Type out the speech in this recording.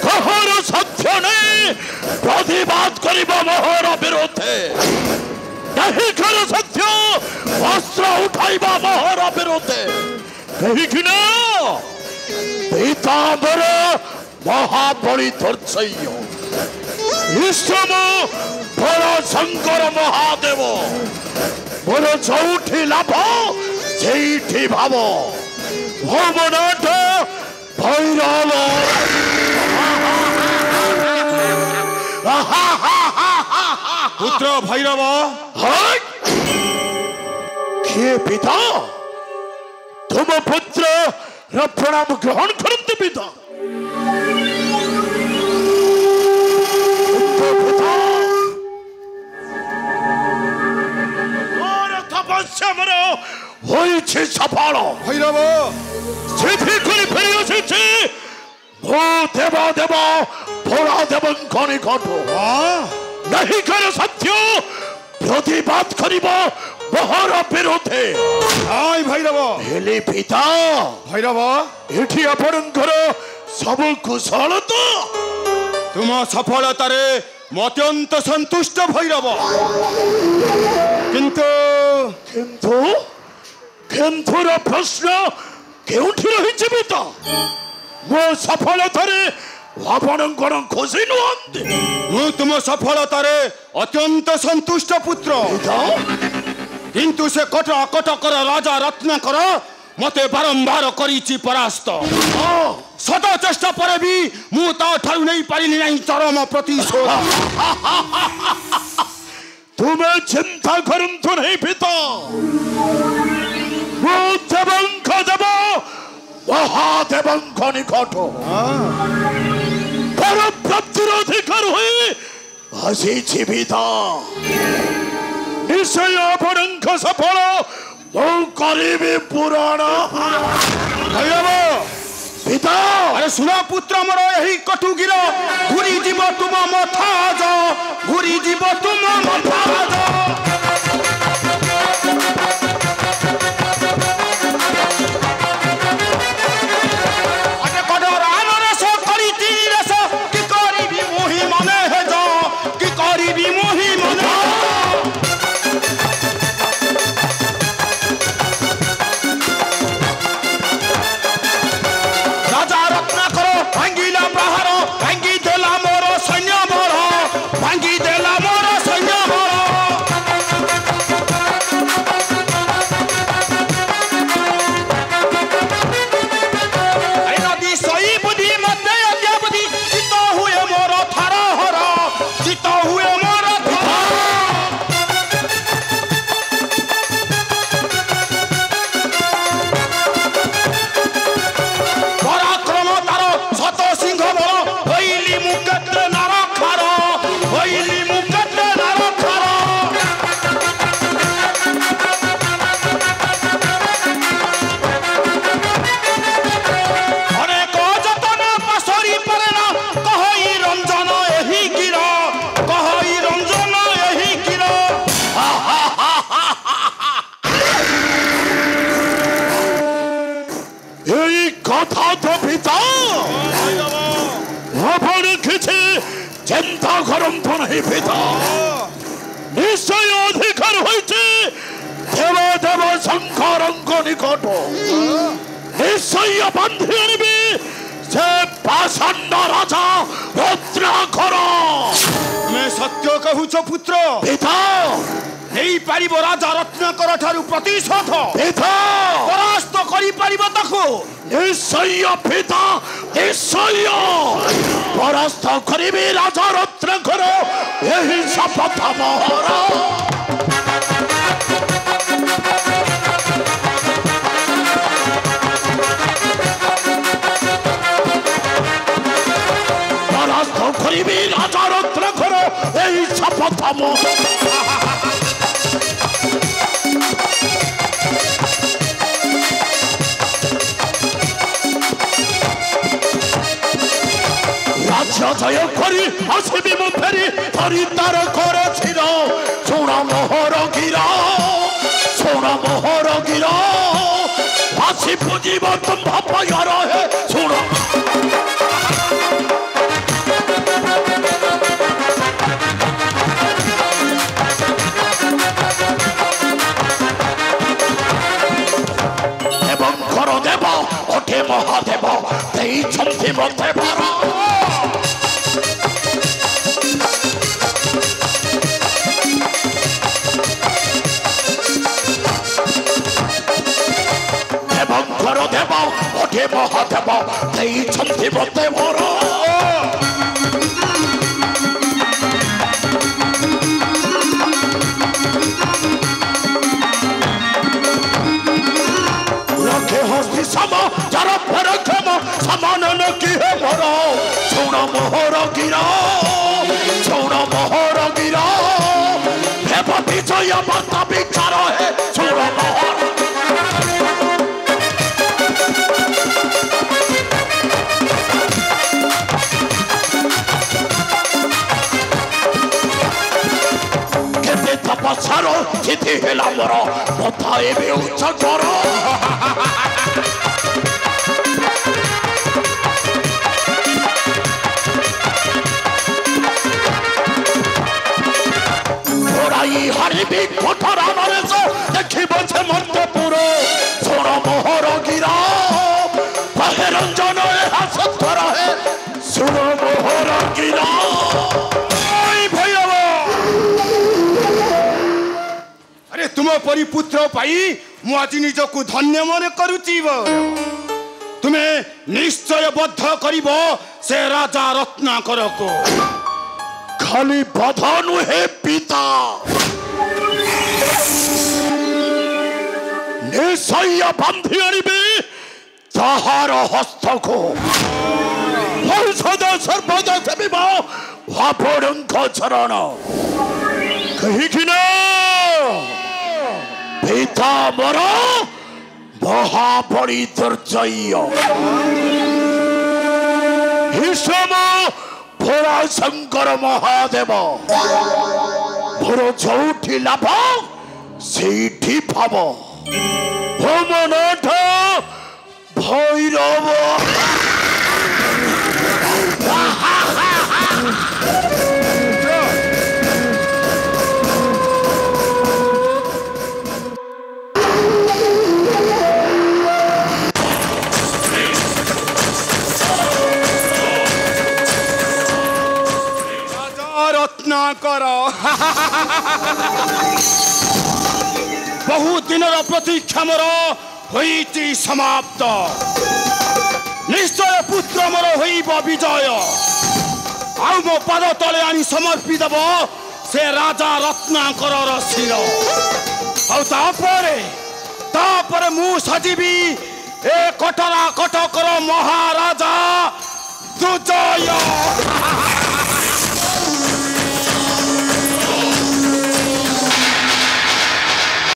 कहर सत्य नहीं प्रतिवाद करिबा मोहर विरोधे नहीं कर सत्य अस्त्र उठाइबा मोहर विरोधे कहीं पीताम्बर महाबली धर्षय्य ईश्वम बड़ शंकर महादेव मोर जोठी लाभ से भाव भवनाथ भैरव पुत्र भैरव किए पिता तुम पुत्र प्रणाम ग्रहण करते पिता तपस्या मोर होइछे सफल भैरव सेठी करी फेरी आछे ओ देव देव भोला देवंक निकट नहीं कर सत्य प्रतिवाद करिबो मोहर विरोधे आय भैरव हेले पिता भैरव एठी आपणकर सब कुशल तो तुम सफलतारे अत्यंत संतुष्ट भैरव किंतु किंतु किंतुर प्रश्न केउठी रहिछि पिता मो सफलतारे आपणकर खुशी नुहंती मु तुम सफलतारे अत्यंत संतुष्ट पुत्र किंतु से कट कटकर राजा रत्नाकर मते बारंबार करिछि परास्त सत चेष्टा पर भी मु ता ठारु नहीं पारिली नहीं चरम प्रतिशोध तुम्हें चिंता करंतु नहीं पिता वो देवंक देव महादेवंक निकट पर प्राप्तिर अधिकार हुई आसी पिता निश्चय आपणक सफल मु करिबी पुराण भैरव पिता अरे सुना पुत्र मोर यही कटुगिर घुरी जीव तुम मथाज घुरी जीव तुम मथाज अरे कडरा नरस करी तीर रस कि करिबी मोहि मने हे जा कि करिबी मोहि मने राजा रत्नाकर भांगिला प्रहार भांगी देला मोर सैन्य मोर भांगी देला मोर सैन्य मोर नदी सही बुद्धि मध्य अद्या बुद्धि चित हुए मोर थार हर चित हुए मोर पराक्रम तार शत सिंह बल होइली मुकेत्र नार खार होइली मुकेत्र नार खार अनेक जतन पसरी परेना कहई रंजन एही गिर कहई रंजन एही गिर यही कथा तो पिता आपण किछि चिंता करंतु नहीं पिता निश्चय अधिकार होइछे देव देव शंकरंक निकट निश्चय बंधी आनिबी से पाषाण्ड राजा रत्नाकर मैं सत्य कहूछ पुत्र पिता नहीं पारिब राजा रत्नाकर ठारू प्रतिशोध पिता परास्त करि पारिब ताकू निश्चय पिता निश्चय परास्त करिबी राजा रत्नाकर यही शपथ मोहर परास्त करिबी राजा रत्नाकर यही शपथ मोहर राज्य जय करी आसबी मु फेरी धरी तार कर छिर सोना मोहर गिरा सोना मोहर गिरा फांसी पूजिब तुम भय रहे सोना हटे महादेव ଦେଇଛନ୍ତି ମୋତେ ବର ଦେବଙ୍କର ଦେବ ହଟେ ମହାଦେବ ଦେଇଛନ୍ତି ମୋତେ ବର सम जरा परक्षम समान न की है मरो छोड़ा मोहर गिरा छोड़ा मोहर गिरा हे विजय माता विचार है छोड़ा मोहर केते तपस्यारो स्थिति हेला मोर मथा एबे उच्च करो हरिबी कोठरा नरेश देखिब छे मंत्रपुर छोड़ मोहर गिरा कहे रंजन सत्तर है सुर मोहर गिरा अरे तुम परी पुत्र पाई मु आज निजको धन्य मन करुची तुम्हें निश्चय बद्ध करिब से राजा रत्नाकर को खाली बाधा नुहे पिता निश्चय बांधी आनिबे ताहार हस्त को सदा सर्वदा सेविब आपणक चरण कहीं पिता मोर महाबड़ी दुर्जय हिसम भोरा शंकर महादेव भोर जोठी लाभ सेठी भाव होमनाथ भैरव रत्नाकर बहु दिन प्रतीक्षा मोर होईची समाप्त निश्चय पुत्र मोर होइब विजय आउ मो पाद तले आनी समर्पी देव से राजा रत्नाकर शिर तापरे मु सजीवी ए कटरा कटकर महाराजा दुजय